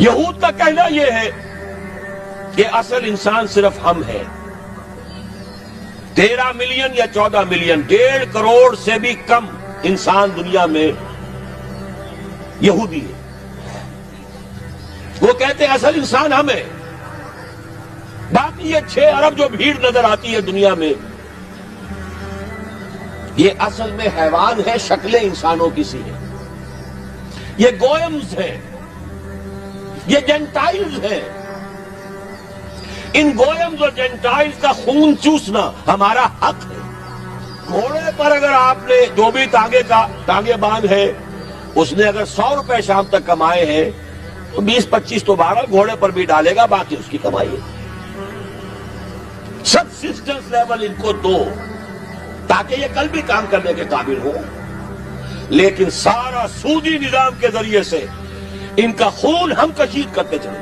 یہود کا کہنا یہ ہے کہ اصل انسان صرف ہم ہیں. 13 ملین یا 14 ملین 1.5 کروڑ سے بھی کم انسان دنیا میں یہودی ہے. وہ کہتے ہیں اصل انسان ہم ہیں. باقی یہ 6 ارب جو بھیڑ نظر آتی ہے دنیا میں، یہ اصل میں حیوان ہے، شکلیں انسانوں کی سی ہیں. یہ گوئمز ہیں، یہ جینٹائلز ہیں. ان گوئمز اور جینٹائلز کا خون چوسنا ہمارا حق ہے. گھوڑے پر اگر آپ نے جو بھی ٹانگے باندھ ہے، اس نے اگر 100 روپے شام تک کمائے ہیں تو 20-25 تو بہرحال گھوڑے پر بھی ڈالے گا، باقی اس کی کمائی ہے. سبسسٹنس لیول ان کو دو تاکہ یہ کل بھی کام کرنے کے قابل ہو. لیکن سارا سودی نظام کے ذریعے سے ان کا خون ہم کشید کرتے چلے.